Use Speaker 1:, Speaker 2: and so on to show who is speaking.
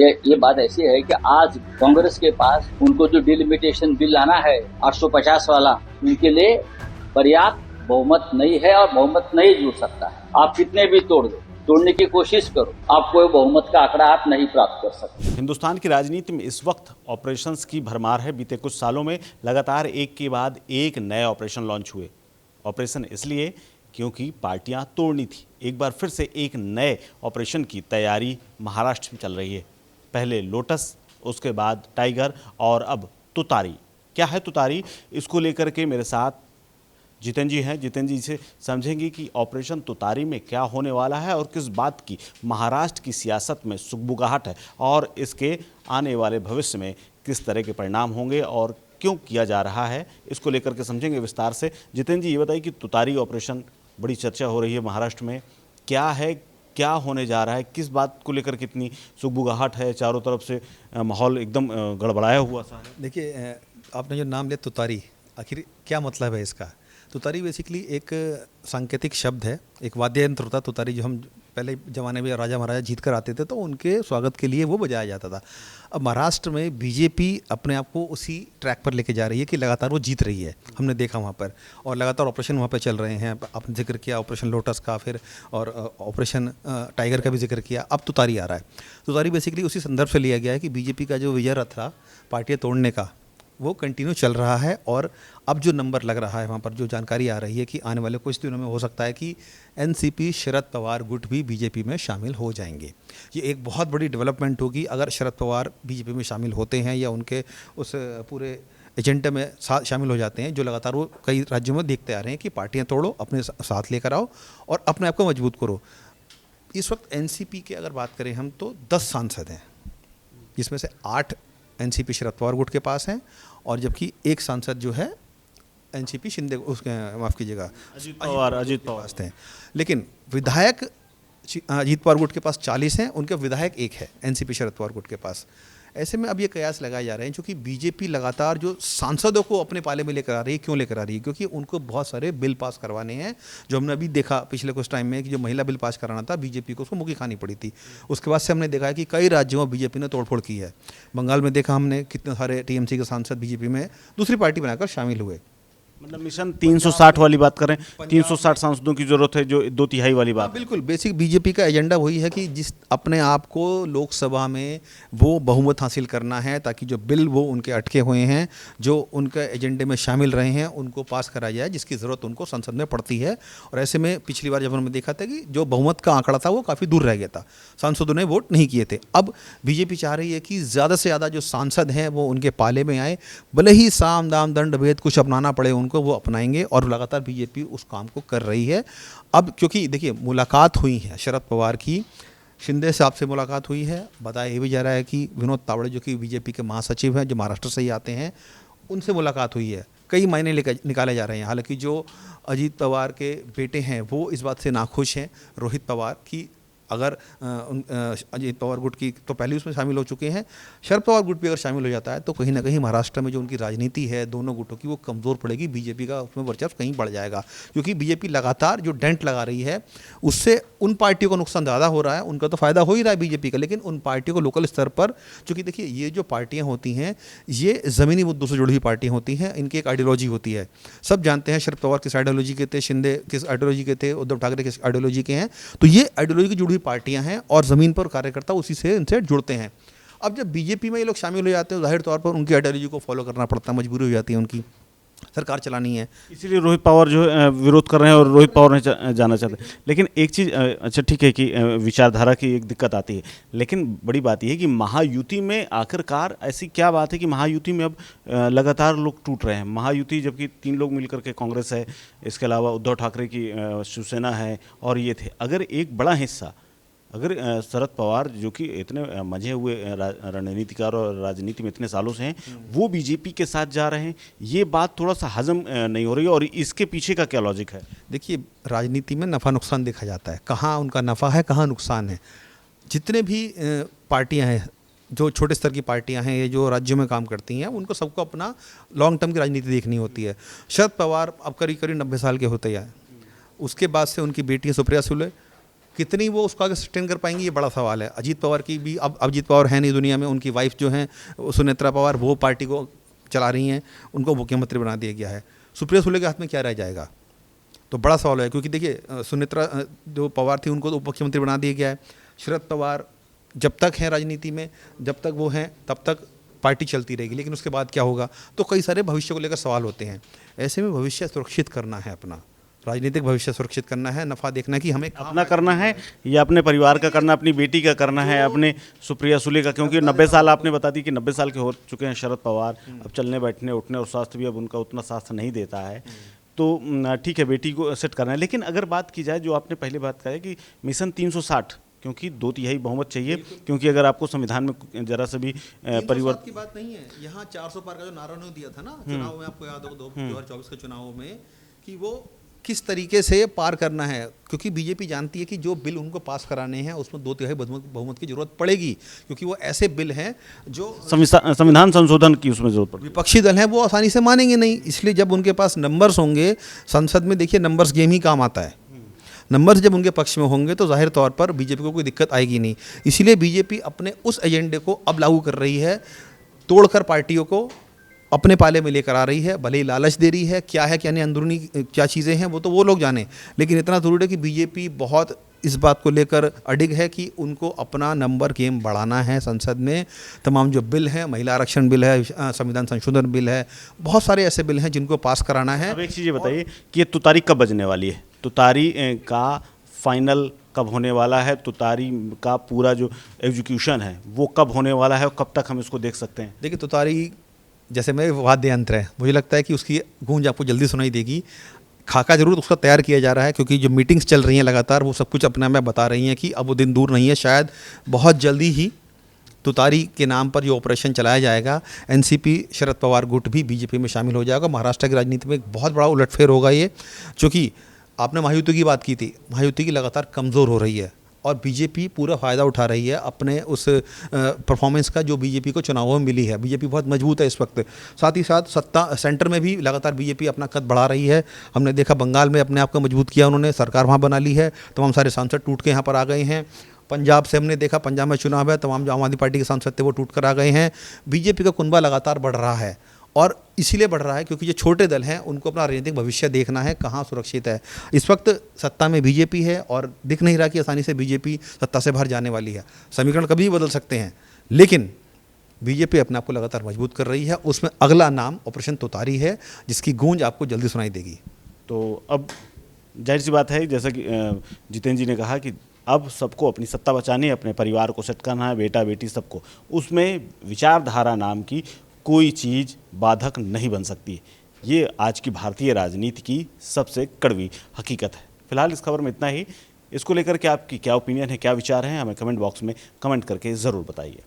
Speaker 1: ये बात ऐसी है कि आज कांग्रेस के पास उनको जो डिलिमिटेशन बिल लाना है 850 वाला, उनके लिए पर्याप्त बहुमत नहीं है और बहुमत नहीं जुड़ सकता है। आप कितने भी तोड़ने की कोशिश करो, आप कोई बहुमत का आंकड़ा आप नहीं प्राप्त कर सकते।
Speaker 2: हिंदुस्तान की राजनीति में इस वक्त ऑपरेशंस की भरमार है। बीते कुछ सालों में लगातार एक के बाद एक नए ऑपरेशन लॉन्च हुए। ऑपरेशन इसलिए क्योंकि पार्टियां तोड़नी थी। एक बार फिर से एक नए ऑपरेशन की तैयारी महाराष्ट्र में चल रही है। पहले लोटस, उसके बाद टाइगर और अब तुतारी। क्या है तुतारी, इसको लेकर के मेरे साथ जितेंद्र जी हैं। जितेंद्र जी से समझेंगे कि ऑपरेशन तुतारी में क्या होने वाला है और किस बात की महाराष्ट्र की सियासत में सुगबुगाहट है और इसके आने वाले भविष्य में किस तरह के परिणाम होंगे और क्यों किया जा रहा है, इसको लेकर के समझेंगे विस्तार से। जितेंद्र जी, ये बताइए कि तुतारी ऑपरेशन बड़ी चर्चा हो रही है महाराष्ट्र में, क्या है, क्या होने जा रहा है, किस बात को लेकर कितनी सुगबुगाहट है, चारों तरफ से माहौल एकदम गड़बड़ाया हुआ सा है।
Speaker 3: देखिए, आपने जो नाम लिया तुतारी, आखिर क्या मतलब है इसका? तुतारी बेसिकली एक सांकेतिक शब्द है, एक वाद्य यंत्र होता तुतारी, जो हम पहले ज़माने में राजा महाराजा जीत कर आते थे तो उनके स्वागत के लिए वो बजाया जाता था। अब महाराष्ट्र में बीजेपी अपने आप को उसी ट्रैक पर लेके जा रही है कि लगातार वो जीत रही है, हमने देखा वहाँ पर, और लगातार ऑपरेशन वहाँ पर चल रहे हैं। आपने जिक्र किया ऑपरेशन लोटस का, फिर और ऑपरेशन टाइगर का भी जिक्र किया, अब तुतारी आ रहा है। तुतारी बेसिकली उसी संदर्भ से लिया गया है कि बीजेपी का जो विजय रथ था पार्टियाँ तोड़ने का, वो कंटिन्यू चल रहा है। और अब जो नंबर लग रहा है वहाँ पर, जो जानकारी आ रही है कि आने वाले कुछ दिनों में हो सकता है कि एनसीपी शरद पवार गुट भी बीजेपी में शामिल हो जाएंगे। ये एक बहुत बड़ी डेवलपमेंट होगी अगर शरद पवार बीजेपी में शामिल होते हैं या उनके उस पूरे एजेंडे में शामिल हो जाते हैं, जो लगातार वो कई राज्यों में देखते आ रहे हैं कि पार्टियाँ तोड़ो, अपने साथ लेकर आओ और अपने आप को मजबूत करो। इस वक्त एनसीपी की अगर बात करें हम तो 10 सांसद हैं, जिसमें से 8 एनसीपी शरद पवार गुट के पास हैं और जबकि एक सांसद जो है एनसीपी शिंदे, उसके माफ़ कीजिएगा अजीत पवार के पास हैं। लेकिन विधायक अजीत पवार गुट के पास 40 हैं, उनके विधायक एक है एनसीपी शरद पवार गुट के पास। ऐसे में अब ये कयास लगाए जा रहे हैं क्योंकि बीजेपी लगातार जो सांसदों को अपने पाले में लेकर आ रही है। क्यों लेकर आ रही है? क्योंकि उनको बहुत सारे बिल पास करवाने हैं, जो हमने अभी देखा पिछले कुछ टाइम में कि जो महिला बिल पास कराना था बीजेपी को, उसको मुक्की खानी पड़ी थी। उसके बाद से हमने देखा है कि कई राज्यों में बीजेपी ने तोड़फोड़ की है। बंगाल में देखा हमने कितने सारे टीएमसी के सांसद बीजेपी में दूसरी पार्टी बनाकर शामिल हुए।
Speaker 2: मतलब मिशन 360 वाली बात करें, 360 सांसदों की जरूरत है, जो 2/3 वाली बात।
Speaker 3: बिल्कुल, बेसिक बीजेपी का एजेंडा वही है कि जिस अपने आप को लोकसभा में वो बहुमत हासिल करना है ताकि जो बिल वो उनके अटके हुए हैं, जो उनके एजेंडे में शामिल रहे हैं, उनको पास कराया जाए, जिसकी ज़रूरत उनको संसद में पड़ती है। और ऐसे में पिछली बार जब हमने देखा था कि जो बहुमत का आंकड़ा था वो काफ़ी दूर रह गया था, सांसदों ने वोट नहीं किए थे। अब बीजेपी चाह रही है कि ज़्यादा से ज़्यादा जो सांसद हैं वो उनके पाले में आए, भले ही साम दाम दंड भेद कुछ अपनाना पड़े उनको, वो अपनाएंगे और लगातार बीजेपी उस काम को कर रही है। अब क्योंकि देखिए मुलाकात हुई है शरद पवार की, शिंदे साहब से मुलाकात हुई है, बताया ये भी जा रहा है कि विनोद तावड़े जो कि बीजेपी के महासचिव हैं, जो महाराष्ट्र से ही आते हैं, उनसे मुलाकात हुई है। कई मायने निकाले जा रहे हैं। हालांकि जो अजीत पवार के बेटे हैं वो इस बात से नाखुश हैं, रोहित पवार, की अगर अजीत पवार गुट की तो पहले उसमें शामिल हो चुके हैं, शरद पवार गुट भी अगर शामिल हो जाता है तो कहीं ना कहीं महाराष्ट्र में जो उनकी राजनीति है दोनों गुटों की वो कमज़ोर पड़ेगी, बीजेपी का उसमें वर्चस्व कहीं बढ़ जाएगा। क्योंकि बीजेपी लगातार जो डेंट लगा रही है उससे उन पार्टियों को नुकसान ज़्यादा हो रहा है। उनका तो फ़ायदा हो ही रहा है बीजेपी का, लेकिन उन पार्टियों को लोकल स्तर पर, चूँकि देखिए ये जो पार्टियाँ होती हैं ये ज़मीनी मुद्दों से जुड़ी हुई पार्टियाँ होती हैं, इनकी एक आइडियोलॉजी होती है। सब जानते हैं शरद पवार किस आइडियोलॉजी के थे, शिंदे किस आइडियोलॉजी के थे, उद्धव ठाकरे किस आइडियोलॉजी के हैं। तो ये आइडियोलॉजी की जुड़ी हुई पार्टियां हैं और ज़मीन पर कार्यकर्ता उसी से इनसे जुड़ते हैं। अब जब बीजेपी में ये लोग शामिल हो जाते हैं तो जाहिर तौर पर उनकी आइडियोलॉजी को फॉलो करना पड़ता है, मजबूरी हो जाती है, उनकी सरकार चलानी है।
Speaker 2: इसीलिए रोहित पवार जो विरोध कर रहे हैं और रोहित पवार ने जाना चाहते हैं। लेकिन एक चीज़, अच्छा ठीक है कि विचारधारा की एक दिक्कत आती है, लेकिन बड़ी बात यह है कि महायुति में आखिरकार ऐसी क्या बात है कि महायुति में अब लगातार लोग टूट रहे हैं। महायुति जबकि 3 लोग मिलकर के कांग्रेस है, इसके अलावा उद्धव ठाकरे की शिवसेना है और ये थे, अगर एक बड़ा हिस्सा, अगर शरद पवार जो कि इतने मंझे हुए रणनीतिकार और राजनीति में इतने सालों से हैं, वो बीजेपी के साथ जा रहे हैं, ये बात थोड़ा सा हजम नहीं हो रही है। और इसके पीछे का क्या लॉजिक है?
Speaker 3: देखिए, राजनीति में नफ़ा नुकसान देखा जाता है, कहाँ उनका नफ़ा है कहाँ नुकसान है। जितने भी पार्टियां हैं, जो छोटे स्तर की पार्टियां हैं, ये जो राज्यों में काम करती हैं, उनको सबको अपना लॉन्ग टर्म की राजनीति देखनी होती है। शरद पवार अब करीब 90 साल के होते हैं, उसके बाद से उनकी बेटी सुप्रिया सुले कितनी वो उसको आगे सस्टेन कर पाएंगी, ये बड़ा सवाल है। अजीत पवार की भी अब अजीत पवार है नहीं दुनिया में, उनकी वाइफ जो हैं सुनेत्रा पवार, वो पार्टी को चला रही हैं, उनको मुख्यमंत्री बना दिया गया है। सुप्रिया सुले के हाथ में क्या रह जाएगा, तो बड़ा सवाल है। क्योंकि देखिए सुनेत्रा जो पवार थी उनको तो उप मुख्यमंत्री बना दिया गया है। शरद पवार जब तक हैं राजनीति में, जब तक वो हैं तब तक पार्टी चलती रहेगी, लेकिन उसके बाद क्या होगा, तो कई सारे भविष्य को लेकर सवाल होते हैं। ऐसे में भविष्य सुरक्षित करना है, अपना राजनीतिक भविष्य सुरक्षित करना है, नफ़ा देखना है कि हमें
Speaker 2: अपना करना है या अपने परिवार का करना, अपनी बेटी का करना है, अपने सुप्रिया सुले का, क्योंकि 90 साल आपने बता दी कि 90 साल के हो चुके हैं शरद पवार, अब चलने बैठने उठने और स्वास्थ्य भी अब उनका उतना साथ नहीं देता है, तो ठीक है बेटी को सेट करना है। लेकिन अगर बात की जाए जो आपने पहले बात कहा है कि मिशन 360, क्योंकि 2/3 बहुमत चाहिए, क्योंकि अगर आपको संविधान में जरा सा भी परिवर्तन
Speaker 3: की बात नहीं है, यहाँ 400 पार का जो नारा उन्होंने दिया था ना चुनाव में, आपको याद हो 2024 के चुनावों में, कि वो किस तरीके से पार करना है। क्योंकि बीजेपी जानती है कि जो बिल उनको पास कराने हैं उसमें 2/3 बहुमत की जरूरत पड़ेगी, क्योंकि वो ऐसे बिल हैं जो
Speaker 2: संविधान संशोधन की उसमें जरूरत पड़ेगी।
Speaker 3: विपक्षी दल हैं वो आसानी से मानेंगे नहीं, इसलिए जब उनके पास नंबर्स होंगे, संसद में देखिए नंबर्स गेम ही काम आता है, नंबर्स जब उनके पक्ष में होंगे तो जाहिर तौर पर बीजेपी को कोई दिक्कत आएगी नहीं। इसीलिए बीजेपी अपने उस एजेंडे को अब लागू कर रही है, तोड़कर पार्टियों को अपने पाले में लेकर आ रही है। भले ही लालच दे रही है, क्या है क्या नहीं, अंदरूनी क्या चीज़ें हैं वो तो वो लोग जाने, लेकिन इतना ज़रूर है कि बीजेपी बहुत इस बात को लेकर अडिग है कि उनको अपना नंबर गेम बढ़ाना है। संसद में तमाम जो बिल हैं, महिला आरक्षण बिल है, संविधान संशोधन बिल है, बहुत सारे ऐसे बिल हैं जिनको पास कराना है।
Speaker 2: अब एक चीज़ ये बताइए कि ये तुतारी कब बजने वाली है, तुतारी का फाइनल कब होने वाला है, तुतारी का पूरा जो एग्जीक्यूशन है वो कब होने वाला है और कब तक हम इसको देख सकते हैं?
Speaker 3: देखिए तुतारी जैसे में वाद्य यंत्र है, मुझे लगता है कि उसकी गूंज आपको जल्दी सुनाई देगी। खाका जरूर उसका तैयार किया जा रहा है, क्योंकि जो मीटिंग्स चल रही हैं लगातार वो सब कुछ अपने में बता रही हैं कि अब वो दिन दूर नहीं है, शायद बहुत जल्दी ही तुतारी के नाम पर जो ऑपरेशन चलाया जाएगा। एनसीपी शरद पवार गुट भी बीजेपी में शामिल हो जाएगा। महाराष्ट्र की राजनीति में एक बहुत बड़ा उलटफेर होगा ये, क्योंकि आपने महायुति की बात की थी, महायुति की लगातार कमज़ोर हो रही है और बीजेपी पूरा फ़ायदा उठा रही है अपने उस परफॉर्मेंस का जो बीजेपी को चुनावों में मिली है। बीजेपी बहुत मजबूत है इस वक्त, साथ ही साथ सत्ता सेंटर में भी लगातार बीजेपी अपना कद बढ़ा रही है। हमने देखा बंगाल में अपने आप को मजबूत किया उन्होंने, सरकार वहाँ बना ली है, तमाम सारे सांसद टूट के यहाँ पर आ गए हैं। पंजाब से हमने देखा, पंजाब में चुनाव है, तमाम जो आम आदमी पार्टी के सांसद थे वो टूट कर आ गए हैं। बीजेपी का कुनबा लगातार बढ़ रहा है और इसीलिए बढ़ रहा है क्योंकि जो छोटे दल हैं उनको अपना राजनीतिक भविष्य देखना है, कहाँ सुरक्षित है। इस वक्त सत्ता में बीजेपी है और दिख नहीं रहा कि आसानी से बीजेपी सत्ता से बाहर जाने वाली है। समीकरण कभी भी बदल सकते हैं, लेकिन बीजेपी अपने आप को लगातार मजबूत कर रही है। उसमें अगला नाम ऑपरेशन तुतारी है, जिसकी गूंज आपको जल्दी सुनाई देगी।
Speaker 2: तो अब जाहिर सी बात है, जैसा कि जितेंद्र जी ने कहा कि अब सबको अपनी सत्ता बचानी है, अपने परिवार को सेट करना है, बेटा बेटी सबको, उसमें विचारधारा नाम की कोई चीज़ बाधक नहीं बन सकती। ये आज की भारतीय राजनीति की सबसे कड़वी हकीकत है। फिलहाल इस खबर में इतना ही। इसको लेकर के आपकी क्या ओपिनियन है, क्या विचार हैं, हमें कमेंट बॉक्स में कमेंट करके ज़रूर बताइए।